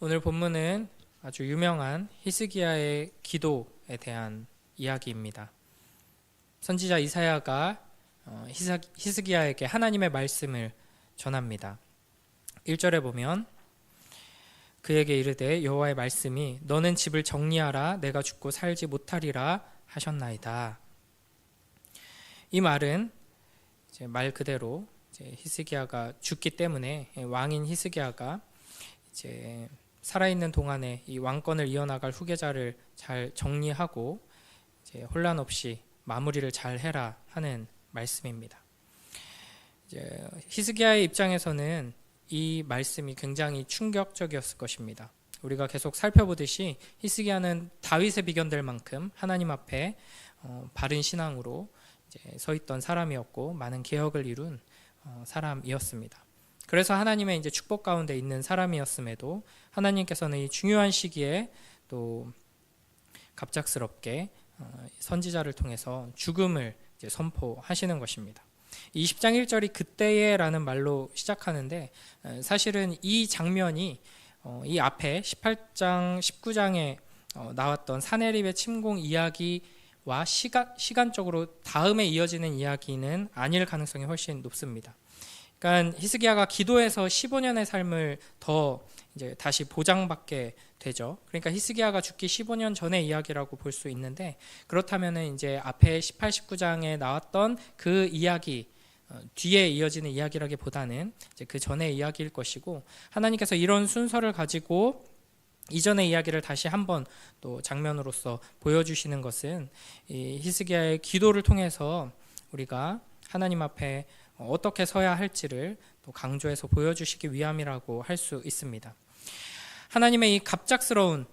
오늘 본문은 아주 유명한 히스기야의 기도에 대한 이야기입니다. 선지자 이사야가 히스기야에게 하나님의 말씀을 전합니다. 1절에 보면 그에게 이르되 여호와의 말씀이 너는 집을 정리하라 내가 죽고 살지 못하리라 하셨나이다. 이 말은 이제 말 그대로 이제 히스기야가 죽기 때문에 왕인 히스기야가 이제 살아있는 동안에 이 왕권을 이어나갈 후계자를 잘 정리하고 이제 혼란 없이 마무리를 잘 해라 하는 말씀입니다. 이제 히스기야의 입장에서는 이 말씀이 굉장히 충격적이었을 것입니다. 우리가 계속 살펴보듯이 히스기야는 다윗에 비견될 만큼 하나님 앞에 바른 신앙으로 이제 서 있던 사람이었고 많은 개혁을 이룬 사람이었습니다. 그래서 하나님의 이제 축복 가운데 있는 사람이었음에도 하나님께서는 이 중요한 시기에 또 갑작스럽게 선지자를 통해서 죽음을 이제 선포하시는 것입니다. 이 10장 1절이 그때에라는 말로 시작하는데 사실은 이 장면이 이 앞에 18장 19장에 나왔던 사네립의 침공 이야기와 시간적으로 다음에 이어지는 이야기는 아닐 가능성이 훨씬 높습니다. 그러니까 히스기야가 기도해서 15년의 삶을 더 이제 다시 보장받게 되죠. 그러니까 히스기야가 죽기 15년 전의 이야기라고 볼 수 있는데 그렇다면은 이제 앞에 18, 19장에 나왔던 그 이야기 뒤에 이어지는 이야기라기보다는 이제 그 전의 이야기일 것이고 하나님께서 이런 순서를 가지고 이전의 이야기를 다시 한번 또 장면으로서 보여주시는 것은 이 히스기야의 기도를 통해서 우리가 하나님 앞에 어떻게 서야 할지를 또 강조해서 보여주시기 위함이라고 할 수 있습니다. 하나님의 이 갑작스러운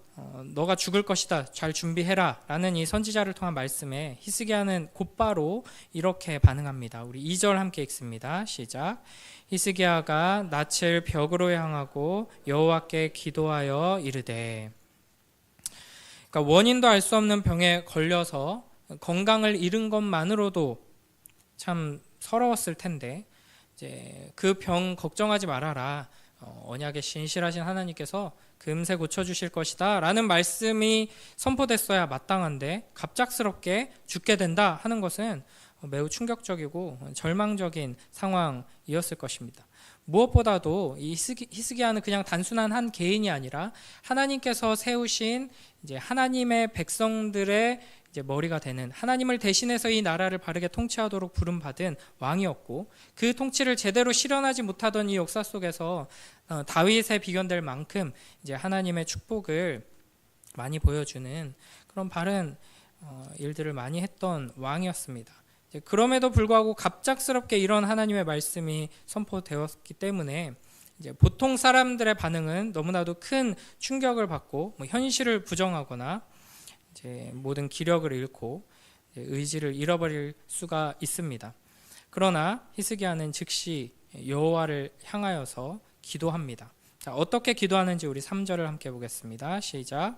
너가 죽을 것이다 잘 준비해라 라는 이 선지자를 통한 말씀에 히스기야는 곧바로 이렇게 반응합니다. 우리 2절 함께 읽습니다. 시작. 히스기야가 낯을 벽으로 향하고 여호와께 기도하여 이르되, 그러니까 원인도 알 수 없는 병에 걸려서 건강을 잃은 것만으로도 참 서러웠을 텐데 이제 그 병 걱정하지 말아라. 언약에 신실하신 하나님께서 금세 고쳐주실 것이다 라는 말씀이 선포됐어야 마땅한데 갑작스럽게 죽게 된다 하는 것은 매우 충격적이고 절망적인 상황이었을 것입니다. 무엇보다도 이 히스기야는 그냥 단순한 한 개인이 아니라 하나님께서 세우신 이제 하나님의 백성들의 이제 머리가 되는 하나님을 대신해서 이 나라를 바르게 통치하도록 부름받은 왕이었고 그 통치를 제대로 실현하지 못하던 이 역사 속에서 다윗에 비견될 만큼 이제 하나님의 축복을 많이 보여주는 그런 바른 일들을 많이 했던 왕이었습니다. 그럼에도 불구하고 갑작스럽게 이런 하나님의 말씀이 선포되었기 때문에 이제 보통 사람들의 반응은 너무나도 큰 충격을 받고 현실을 부정하거나 이제 모든 기력을 잃고 의지를 잃어버릴 수가 있습니다. 그러나 히스기야는 즉시 여호와를 향하여서 기도합니다. 자, 어떻게 기도하는지 우리 3절을 함께 보겠습니다. 시작.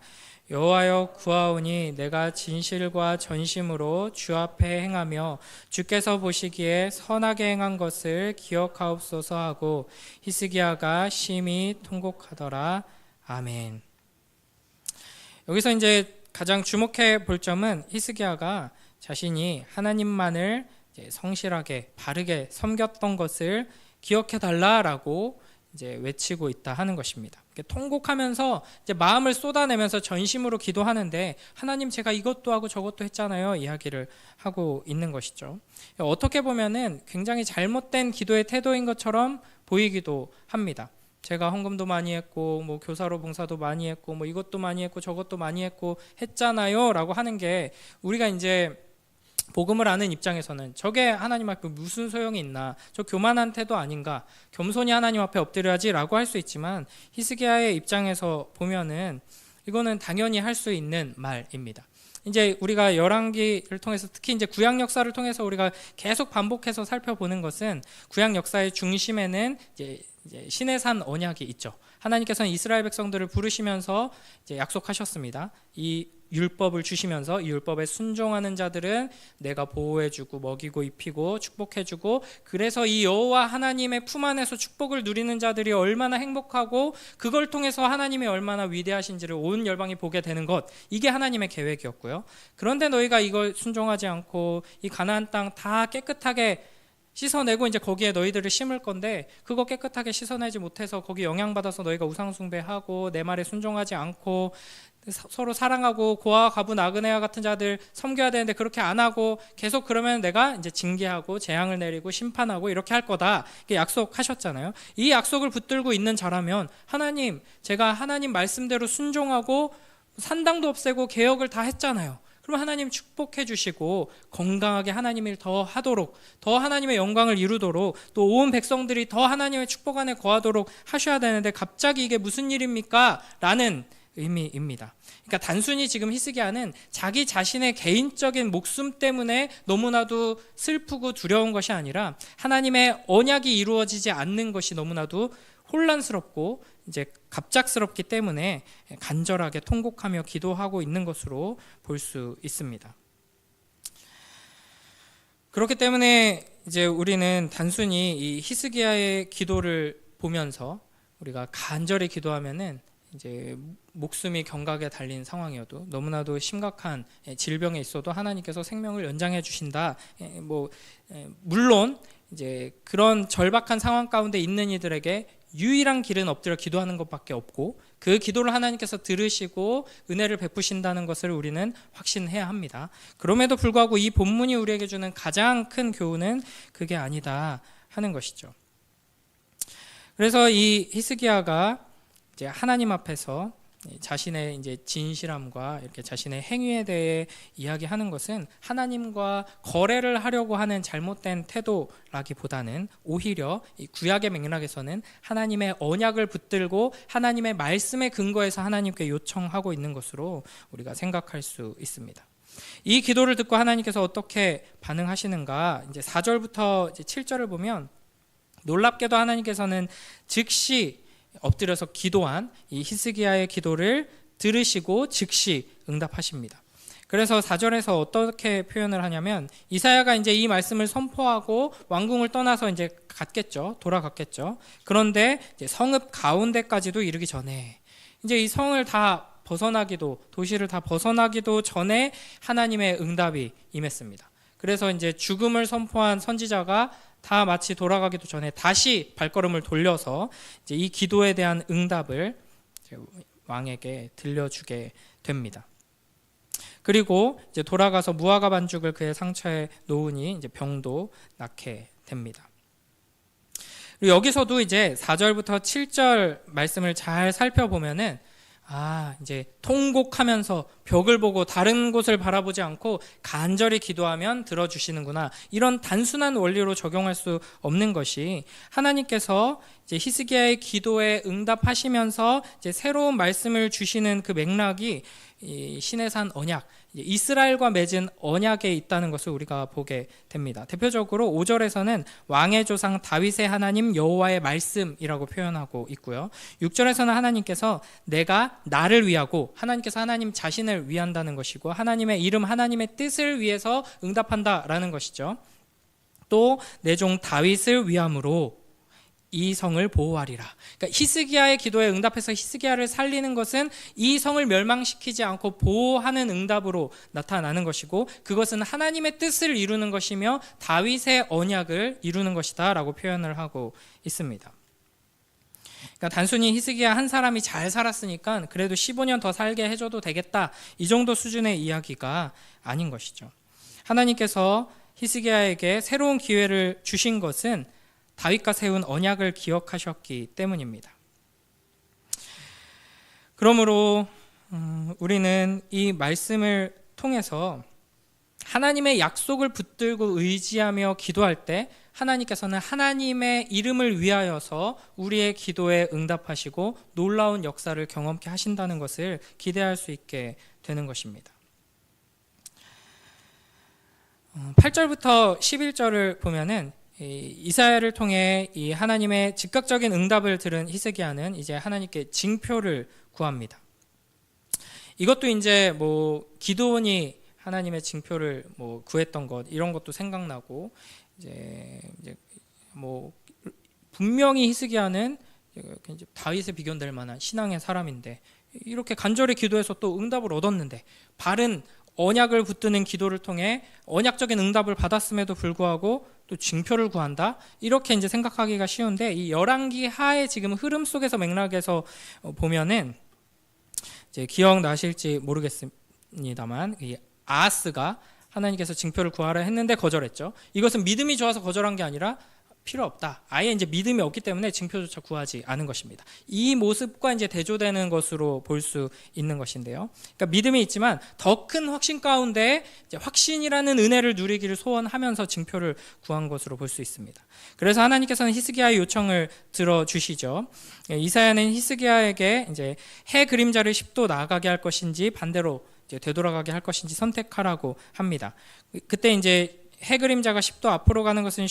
여호와여 구하오니 내가 진실과 전심으로 주 앞에 행하며 주께서 보시기에 선하게 행한 것을 기억하옵소서 하고 히스기야가 심히 통곡하더라. 아멘. 여기서 이제 가장 주목해 볼 점은 히스기야가 자신이 하나님만을 이제 성실하게 바르게 섬겼던 것을 기억해 달라라고 이제 외치고 있다 하는 것입니다. 통곡하면서 이제 마음을 쏟아내면서 전심으로 기도하는데 하나님 제가 이것도 하고 저것도 했잖아요 이야기를 하고 있는 것이죠. 어떻게 보면은 굉장히 잘못된 기도의 태도인 것처럼 보이기도 합니다. 제가 헌금도 많이 했고 뭐 교사로 봉사도 많이 했고 뭐 이것도 많이 했고 저것도 많이 했고 했잖아요 라고 하는 게 우리가 이제 복음을 아는 입장에서는 저게 하나님 앞에 무슨 소용이 있나 저 교만한 태도 아닌가 겸손히 하나님 앞에 엎드려야지 라고 할 수 있지만 히스기야의 입장에서 보면은 이거는 당연히 할 수 있는 말입니다. 이제 우리가 열왕기를 통해서 특히 이제 구약 역사를 통해서 우리가 계속 반복해서 살펴보는 것은 구약 역사의 중심에는 이제 신의 산 언약이 있죠. 하나님께서는 이스라엘 백성들을 부르시면서 이제 약속하셨습니다. 이 율법을 주시면서 이 율법에 순종하는 자들은 내가 보호해주고 먹이고 입히고 축복해주고, 그래서 이 여호와 하나님의 품 안에서 축복을 누리는 자들이 얼마나 행복하고 그걸 통해서 하나님이 얼마나 위대하신지를 온 열방이 보게 되는 것, 이게 하나님의 계획이었고요. 그런데 너희가 이걸 순종하지 않고 이 가나안 땅 다 깨끗하게 씻어내고 이제 거기에 너희들을 심을 건데, 그거 깨끗하게 씻어내지 못해서 거기 영향받아서 너희가 우상숭배하고 내 말에 순종하지 않고 서로 사랑하고 고아와 과부 나그네와 같은 자들 섬겨야 되는데 그렇게 안 하고 계속 그러면 내가 이제 징계하고 재앙을 내리고 심판하고 이렇게 할 거다, 이렇게 약속하셨잖아요. 이 약속을 붙들고 있는 자라면 하나님, 제가 하나님 말씀대로 순종하고 산당도 없애고 개혁을 다 했잖아요. 그럼 하나님 축복해 주시고 건강하게 하나님 일 더 하도록, 더 하나님의 영광을 이루도록, 또 온 백성들이 더 하나님의 축복 안에 거하도록 하셔야 되는데 갑자기 이게 무슨 일입니까? 라는 의미입니다. 그러니까 단순히 지금 히스기야는 자기 자신의 개인적인 목숨 때문에 너무나도 슬프고 두려운 것이 아니라 하나님의 언약이 이루어지지 않는 것이 너무나도 혼란스럽고 이제 갑작스럽기 때문에 간절하게 통곡하며 기도하고 있는 것으로 볼 수 있습니다. 그렇기 때문에 이제 우리는 단순히 이 히스기야의 기도를 보면서 우리가 간절히 기도하면은 이제 목숨이 경각에 달린 상황이어도, 너무나도 심각한 질병에 있어도 하나님께서 생명을 연장해 주신다. 물론 이제 그런 절박한 상황 가운데 있는 이들에게 유일한 길은 엎드려 기도하는 것밖에 없고, 그 기도를 하나님께서 들으시고 은혜를 베푸신다는 것을 우리는 확신해야 합니다. 그럼에도 불구하고 이 본문이 우리에게 주는 가장 큰 교훈은 그게 아니다 하는 것이죠. 그래서 이 히스기야가 이제 하나님 앞에서 자신의 이제 진실함과 이렇게 자신의 행위에 대해 이야기하는 것은 하나님과 거래를 하려고 하는 잘못된 태도라기보다는 오히려 이 구약의 맥락에서는 하나님의 언약을 붙들고 하나님의 말씀에 근거해서 하나님께 요청하고 있는 것으로 우리가 생각할 수 있습니다. 이 기도를 듣고 하나님께서 어떻게 반응하시는가? 이제 4절부터 이제 7절을 보면 놀랍게도 하나님께서는 즉시 엎드려서 기도한 이 히스기야의 기도를 들으시고 즉시 응답하십니다. 그래서 4절에서 어떻게 표현을 하냐면, 이사야가 이제 이 말씀을 선포하고 왕궁을 떠나서 이제 갔겠죠. 돌아갔겠죠. 그런데 이제 성읍 가운데까지도 이르기 전에, 이제 이 성을 다 벗어나기도, 도시를 다 벗어나기도 전에 하나님의 응답이 임했습니다. 그래서 이제 죽음을 선포한 선지자가 다 마치 돌아가기도 전에 다시 발걸음을 돌려서 이제 이 기도에 대한 응답을 왕에게 들려주게 됩니다. 그리고 이제 돌아가서 무화과 반죽을 그의 상처에 놓으니 이제 병도 낫게 됩니다. 그리고 여기서도 이제 4절부터 7절 말씀을 잘 살펴보면은 이제 통곡하면서 벽을 보고 다른 곳을 바라보지 않고 간절히 기도하면 들어주시는구나, 이런 단순한 원리로 적용할 수 없는 것이, 하나님께서 이제 히스기야의 기도에 응답하시면서 이제 새로운 말씀을 주시는 그 맥락이 이 시내산 언약, 이스라엘과 맺은 언약에 있다는 것을 우리가 보게 됩니다. 대표적으로 5절에서는 왕의 조상 다윗의 하나님 여호와의 말씀이라고 표현하고 있고요. 6절에서는 하나님께서 내가 나를 위하고, 하나님께서 하나님 자신을 위한다는 것이고, 하나님의 이름, 하나님의 뜻을 위해서 응답한다라는 것이죠. 또 내 종 다윗을 위함으로 이 성을 보호하리라. 그러니까 히스기야의 기도에 응답해서 히스기야를 살리는 것은 이 성을 멸망시키지 않고 보호하는 응답으로 나타나는 것이고, 그것은 하나님의 뜻을 이루는 것이며 다윗의 언약을 이루는 것이다 라고 표현을 하고 있습니다. 그러니까 단순히 히스기야 한 사람이 잘 살았으니까 그래도 15년 더 살게 해줘도 되겠다, 이 정도 수준의 이야기가 아닌 것이죠. 하나님께서 히스기야에게 새로운 기회를 주신 것은 다윗과 세운 언약을 기억하셨기 때문입니다. 그러므로 우리는 이 말씀을 통해서 하나님의 약속을 붙들고 의지하며 기도할 때 하나님께서는 하나님의 이름을 위하여서 우리의 기도에 응답하시고 놀라운 역사를 경험케 하신다는 것을 기대할 수 있게 되는 것입니다. 8절부터 11절을 보면은 이사야를 통해 이 하나님의 즉각적인 응답을 들은 히스기야는 이제 하나님께 징표를 구합니다. 이것도 이제 뭐 기드온이 하나님의 징표를 뭐 구했던 것 이런 것도 생각나고 이제 뭐 분명히 히스기야는 이제 다윗에 비견될 만한 신앙의 사람인데 이렇게 간절히 기도해서 또 응답을 얻었는데 바른 언약을 붙드는 기도를 통해 언약적인 응답을 받았음에도 불구하고 또 징표를 구한다 이렇게 이제 생각하기가 쉬운데 이 열왕기 하의 지금 흐름 속에서 맥락에서 보면은 이제 기억나실지 모르겠습니다만 이 아하스가 하나님께서 징표를 구하라 했는데 거절했죠. 이것은 믿음이 좋아서 거절한 게 아니라 필요 없다. 아예 이제 믿음이 없기 때문에 징표조차 구하지 않은 것입니다. 이 모습과 이제 대조되는 것으로 볼 수 있는 것인데요. 그러니까 믿음이 있지만 더 큰 확신 가운데 이제 확신이라는 은혜를 누리기를 소원하면서 징표를 구한 것으로 볼 수 있습니다. 그래서 하나님께서는 히스기야의 요청을 들어주시죠. 이사야는 히스기야에게 이제 해 그림자를 10도 나아가게 할 것인지 반대로 이제 되돌아가게 할 것인지 선택하라고 합니다. 그때 이제 해 그림자가 10도 앞으로 가는 것은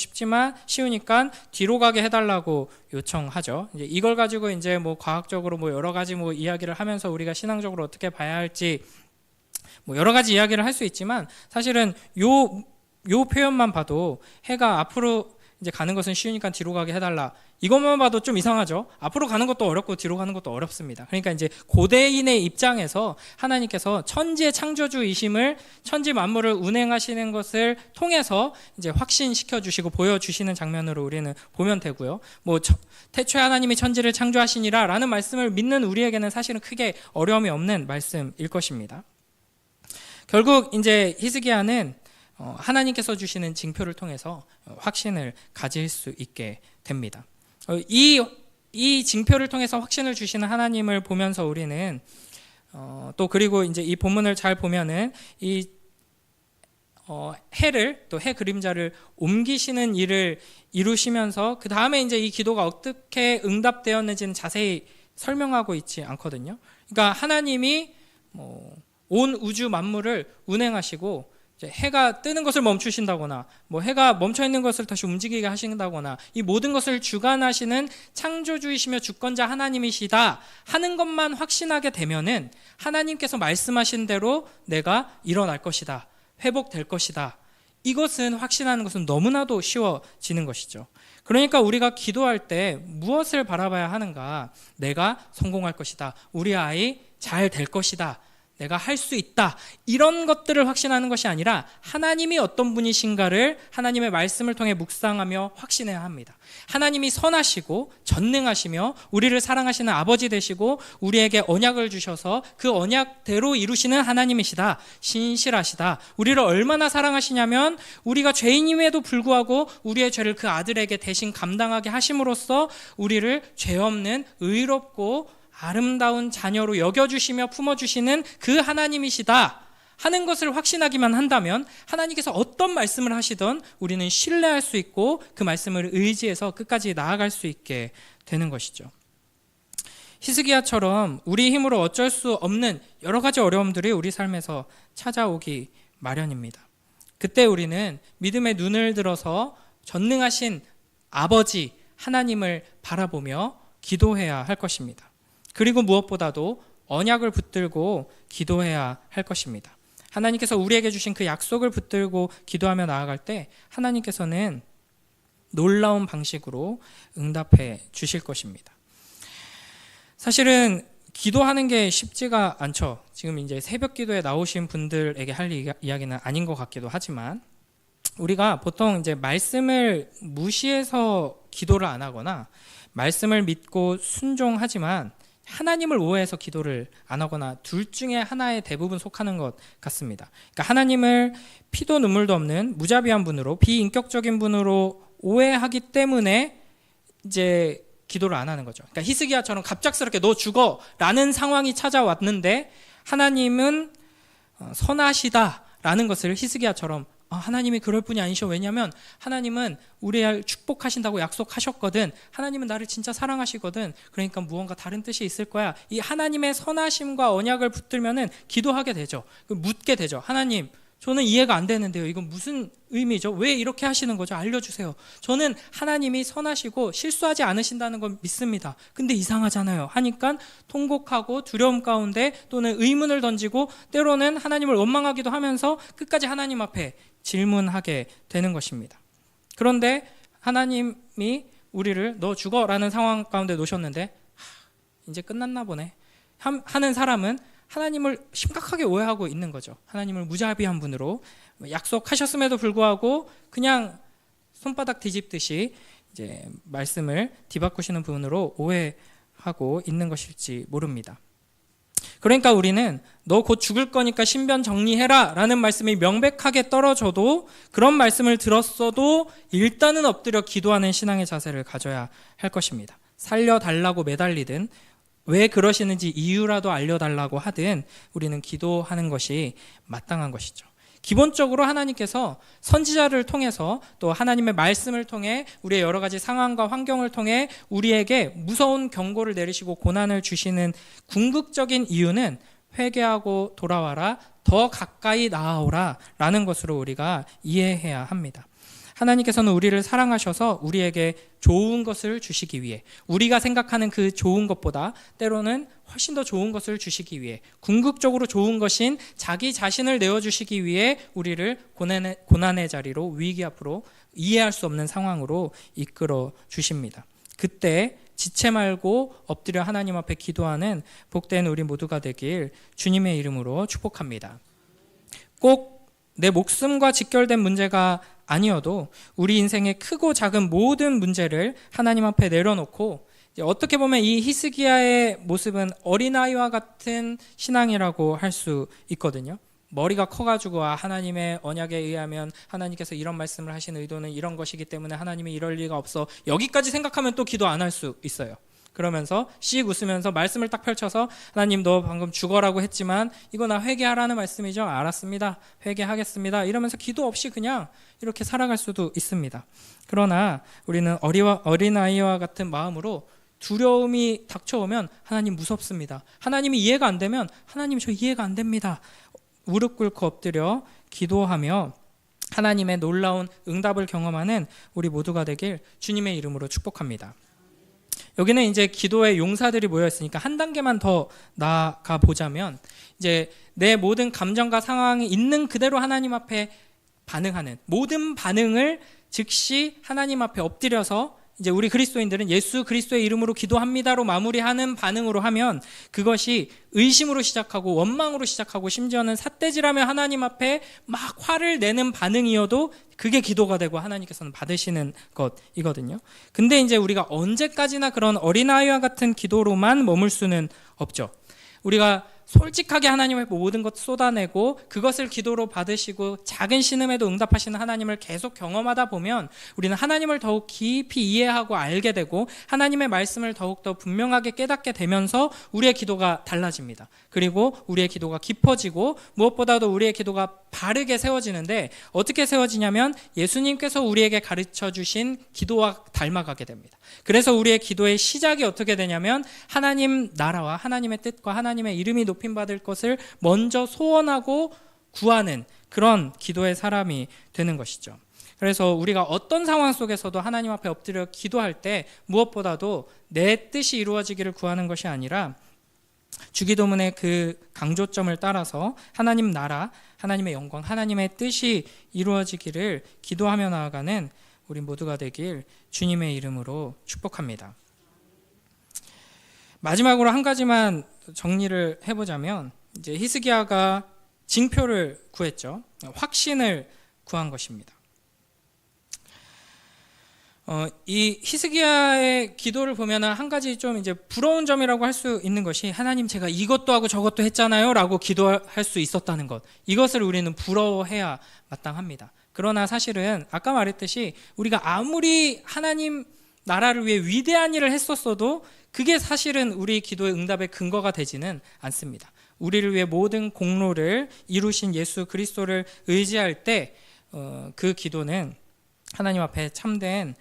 쉬우니까 뒤로 가게 해달라고 요청하죠. 이제 이걸 가지고 이제 뭐 과학적으로 뭐 여러 가지 뭐 이야기를 하면서 우리가 신앙적으로 어떻게 봐야 할지 뭐 여러 가지 이야기를 할 수 있지만 사실은 요 표현만 봐도 해가 앞으로 이제 가는 것은 쉬우니까 뒤로 가게 해달라. 이것만 봐도 좀 이상하죠. 앞으로 가는 것도 어렵고 뒤로 가는 것도 어렵습니다. 그러니까 이제 고대인의 입장에서 하나님께서 천지의 창조주이심을 천지 만물을 운행하시는 것을 통해서 이제 확신시켜 주시고 보여주시는 장면으로 우리는 보면 되고요. 뭐 태초에 하나님이 천지를 창조하시니라라는 말씀을 믿는 우리에게는 사실은 크게 어려움이 없는 말씀일 것입니다. 결국 이제 히스기야는 하나님께서 주시는 징표를 통해서 확신을 가질 수 있게 됩니다. 이 징표를 통해서 확신을 주시는 하나님을 보면서 우리는 또 그리고 이제 이 본문을 잘 보면은 이 해를 또 해 그림자를 옮기시는 일을 이루시면서 그 다음에 이제 이 기도가 어떻게 응답되었는지는 자세히 설명하고 있지 않거든요. 그러니까 하나님이 온 우주 만물을 운행하시고 해가 뜨는 것을 멈추신다거나 뭐 해가 멈춰 있는 것을 다시 움직이게 하신다거나 이 모든 것을 주관하시는 창조주이시며 주권자 하나님이시다 하는 것만 확신하게 되면은 하나님께서 말씀하신 대로 내가 일어날 것이다, 회복될 것이다, 이것은 확신하는 것은 너무나도 쉬워지는 것이죠. 그러니까 우리가 기도할 때 무엇을 바라봐야 하는가? 내가 성공할 것이다, 우리 아이 잘 될 것이다, 내가 할 수 있다, 이런 것들을 확신하는 것이 아니라 하나님이 어떤 분이신가를 하나님의 말씀을 통해 묵상하며 확신해야 합니다. 하나님이 선하시고 전능하시며 우리를 사랑하시는 아버지 되시고 우리에게 언약을 주셔서 그 언약대로 이루시는 하나님이시다, 신실하시다, 우리를 얼마나 사랑하시냐면 우리가 죄인임에도 불구하고 우리의 죄를 그 아들에게 대신 감당하게 하심으로써 우리를 죄 없는 의롭고 아름다운 자녀로 여겨주시며 품어주시는 그 하나님이시다 하는 것을 확신하기만 한다면 하나님께서 어떤 말씀을 하시던 우리는 신뢰할 수 있고 그 말씀을 의지해서 끝까지 나아갈 수 있게 되는 것이죠. 히스기야처럼 우리 힘으로 어쩔 수 없는 여러 가지 어려움들이 우리 삶에서 찾아오기 마련입니다. 그때 우리는 믿음의 눈을 들어서 전능하신 아버지 하나님을 바라보며 기도해야 할 것입니다. 그리고 무엇보다도 언약을 붙들고 기도해야 할 것입니다. 하나님께서 우리에게 주신 그 약속을 붙들고 기도하며 나아갈 때 하나님께서는 놀라운 방식으로 응답해 주실 것입니다. 사실은 기도하는 게 쉽지가 않죠. 지금 이제 새벽 기도에 나오신 분들에게 할 이야기는 아닌 것 같기도 하지만 우리가 보통 이제 말씀을 무시해서 기도를 안 하거나 말씀을 믿고 순종하지만 하나님을 오해해서 기도를 안 하거나 둘 중에 하나에 대부분 속하는 것 같습니다. 그러니까 하나님을 피도 눈물도 없는 무자비한 분으로 비인격적인 분으로 오해하기 때문에 이제 기도를 안 하는 거죠. 그러니까 히스기야처럼 갑작스럽게 너 죽어라는 상황이 찾아왔는데 하나님은 선하시다라는 것을 히스기야처럼 하나님이 그럴 분이 아니셔. 왜냐하면 하나님은 우리를 축복하신다고 약속하셨거든. 하나님은 나를 진짜 사랑하시거든. 그러니까 무언가 다른 뜻이 있을 거야. 이 하나님의 선하심과 언약을 붙들면은 기도하게 되죠. 묻게 되죠. 하나님 저는 이해가 안 되는데요. 이건 무슨 의미죠? 왜 이렇게 하시는 거죠? 알려주세요. 저는 하나님이 선하시고 실수하지 않으신다는 걸 믿습니다. 근데 이상하잖아요. 하니까 통곡하고 두려움 가운데 또는 의문을 던지고 때로는 하나님을 원망하기도 하면서 끝까지 하나님 앞에 질문하게 되는 것입니다. 그런데 하나님이 우리를 너 죽어라는 상황 가운데 놓으셨는데 이제 끝났나 보네 하는 사람은 하나님을 심각하게 오해하고 있는 거죠. 하나님을 무자비한 분으로 약속하셨음에도 불구하고 그냥 손바닥 뒤집듯이 이제 말씀을 뒤바꾸시는 분으로 오해하고 있는 것일지 모릅니다. 그러니까 우리는 너 곧 죽을 거니까 신변 정리해라 라는 말씀이 명백하게 떨어져도 그런 말씀을 들었어도 일단은 엎드려 기도하는 신앙의 자세를 가져야 할 것입니다. 살려달라고 매달리든 왜 그러시는지 이유라도 알려달라고 하든 우리는 기도하는 것이 마땅한 것이죠. 기본적으로 하나님께서 선지자를 통해서 또 하나님의 말씀을 통해 우리의 여러 가지 상황과 환경을 통해 우리에게 무서운 경고를 내리시고 고난을 주시는 궁극적인 이유는 회개하고 돌아와라, 더 가까이 나아오라 라는 것으로 우리가 이해해야 합니다. 하나님께서는 우리를 사랑하셔서 우리에게 좋은 것을 주시기 위해, 우리가 생각하는 그 좋은 것보다 때로는 훨씬 더 좋은 것을 주시기 위해, 궁극적으로 좋은 것인 자기 자신을 내어주시기 위해 우리를 고난의 자리로, 위기 앞으로, 이해할 수 없는 상황으로 이끌어 주십니다. 그때 지체 말고 엎드려 하나님 앞에 기도하는 복된 우리 모두가 되길 주님의 이름으로 축복합니다. 꼭 내 목숨과 직결된 문제가 아니어도 우리 인생의 크고 작은 모든 문제를 하나님 앞에 내려놓고, 어떻게 보면 이 히스기야의 모습은 어린아이와 같은 신앙이라고 할 수 있거든요. 머리가 커가지고 하나님의 언약에 의하면 하나님께서 이런 말씀을 하신 의도는 이런 것이기 때문에 하나님이 이럴 리가 없어, 여기까지 생각하면 또 기도 안 할 수 있어요. 그러면서 씩 웃으면서 말씀을 딱 펼쳐서 하나님 너 방금 죽어라고 했지만 이거 나 회개하라는 말씀이죠? 알았습니다. 회개하겠습니다. 이러면서 기도 없이 그냥 이렇게 살아갈 수도 있습니다. 그러나 우리는 어린아이와 같은 마음으로 두려움이 닥쳐오면 하나님 무섭습니다. 하나님이 이해가 안 되면 하나님 저 이해가 안 됩니다. 무릎 꿇고 엎드려 기도하며 하나님의 놀라운 응답을 경험하는 우리 모두가 되길 주님의 이름으로 축복합니다. 여기는 이제 기도의 용사들이 모여 있으니까 한 단계만 더 나아가 보자면, 이제 내 모든 감정과 상황이 있는 그대로 하나님 앞에 반응하는 모든 반응을 즉시 하나님 앞에 엎드려서, 이제 우리 그리스도인들은 예수 그리스도의 이름으로 기도합니다로 마무리하는 반응으로 하면 그것이 의심으로 시작하고 원망으로 시작하고 심지어는 삿대질하며 하나님 앞에 막 화를 내는 반응이어도 그게 기도가 되고 하나님께서는 받으시는 것이거든요. 근데 이제 우리가 언제까지나 그런 어린아이와 같은 기도로만 머물 수는 없죠. 우리가 솔직하게 하나님 앞에 모든 것 쏟아내고 그것을 기도로 받으시고 작은 신음에도 응답하시는 하나님을 계속 경험하다 보면 우리는 하나님을 더욱 깊이 이해하고 알게 되고 하나님의 말씀을 더욱더 분명하게 깨닫게 되면서 우리의 기도가 달라집니다. 그리고 우리의 기도가 깊어지고 무엇보다도 우리의 기도가 바르게 세워지는데, 어떻게 세워지냐면 예수님께서 우리에게 가르쳐 주신 기도와 닮아가게 됩니다. 그래서 우리의 기도의 시작이 어떻게 되냐면 하나님 나라와 하나님의 뜻과 하나님의 이름이 높임받을 것을 먼저 소원하고 구하는 그런 기도의 사람이 되는 것이죠. 그래서 우리가 어떤 상황 속에서도 하나님 앞에 엎드려 기도할 때 무엇보다도 내 뜻이 이루어지기를 구하는 것이 아니라 주기도문의 그 강조점을 따라서 하나님 나라, 하나님의 영광, 하나님의 뜻이 이루어지기를 기도하며 나아가는 우리 모두가 되길 주님의 이름으로 축복합니다. 마지막으로 한 가지만 정리를 해보자면, 이제 히스기야가 징표를 구했죠. 확신을 구한 것입니다. 이 히스기야의 기도를 보면 한 가지 좀 이제 부러운 점이라고 할 수 있는 것이, 하나님 제가 이것도 하고 저것도 했잖아요 라고 기도할 수 있었다는 것, 이것을 우리는 부러워해야 마땅합니다. 그러나 사실은 아까 말했듯이 우리가 아무리 하나님 나라를 위해 위대한 일을 했었어도 그게 사실은 우리 기도의 응답의 근거가 되지는 않습니다. 우리를 위해 모든 공로를 이루신 예수 그리스도를 의지할 때 그 기도는 하나님 앞에 참된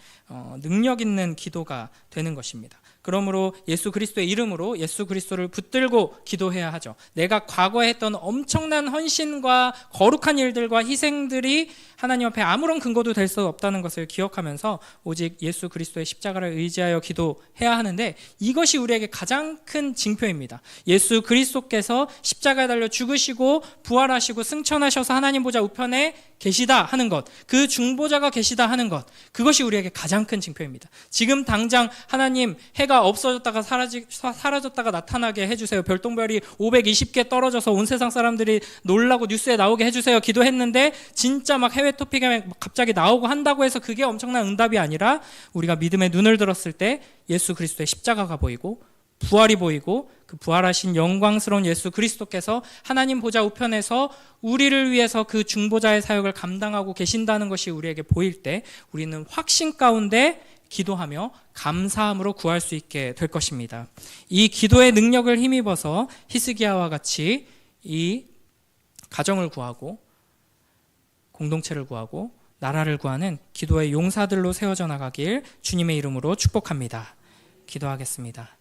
능력 있는 기도가 되는 것입니다. 그러므로 예수 그리스도의 이름으로 예수 그리스도를 붙들고 기도해야 하죠. 내가 과거에 했던 엄청난 헌신과 거룩한 일들과 희생들이 하나님 앞에 아무런 근거도 될 수 없다는 것을 기억하면서 오직 예수 그리스도의 십자가를 의지하여 기도해야 하는데, 이것이 우리에게 가장 큰 징표입니다. 예수 그리스도께서 십자가에 달려 죽으시고 부활하시고 승천하셔서 하나님 보좌 우편에 계시다 하는 것, 그 중보자가 계시다 하는 것, 그것이 우리에게 가장 큰 징표입니다. 지금 당장 하나님 해가 없어졌다가 사라졌다가 나타나게 해주세요, 별똥별이 520개 떨어져서 온 세상 사람들이 놀라고 뉴스에 나오게 해주세요 기도했는데 진짜 막 해외 토픽에 갑자기 나오고 한다고 해서 그게 엄청난 응답이 아니라, 우리가 믿음의 눈을 들었을 때 예수 그리스도의 십자가가 보이고 부활이 보이고 그 부활하신 영광스러운 예수 그리스도께서 하나님 보좌 우편에서 우리를 위해서 그 중보자의 사역을 감당하고 계신다는 것이 우리에게 보일 때, 우리는 확신 가운데 기도하며 감사함으로 구할 수 있게 될 것입니다. 이 기도의 능력을 힘입어서 히스기야와 같이 이 가정을 구하고 공동체를 구하고 나라를 구하는 기도의 용사들로 세워져 나가길 주님의 이름으로 축복합니다. 기도하겠습니다.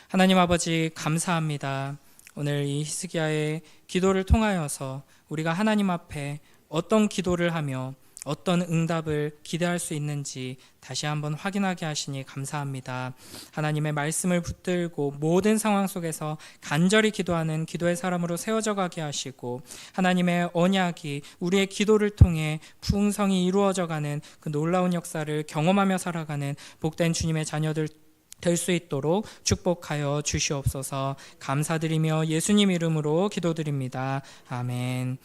하나님 아버지, 감사합니다. 오늘 이 히스기야의 기도를 통하여서 우리가 하나님 앞에 어떤 기도를 하며 어떤 응답을 기대할 수 있는지 다시 한번 확인하게 하시니 감사합니다. 하나님의 말씀을 붙들고 모든 상황 속에서 간절히 기도하는 기도의 사람으로 세워져 가게 하시고, 하나님의 언약이 우리의 기도를 통해 풍성히 이루어져가는 그 놀라운 역사를 경험하며 살아가는 복된 주님의 자녀들 될 수 있도록 축복하여 주시옵소서. 감사드리며 예수님 이름으로 기도드립니다. 아멘.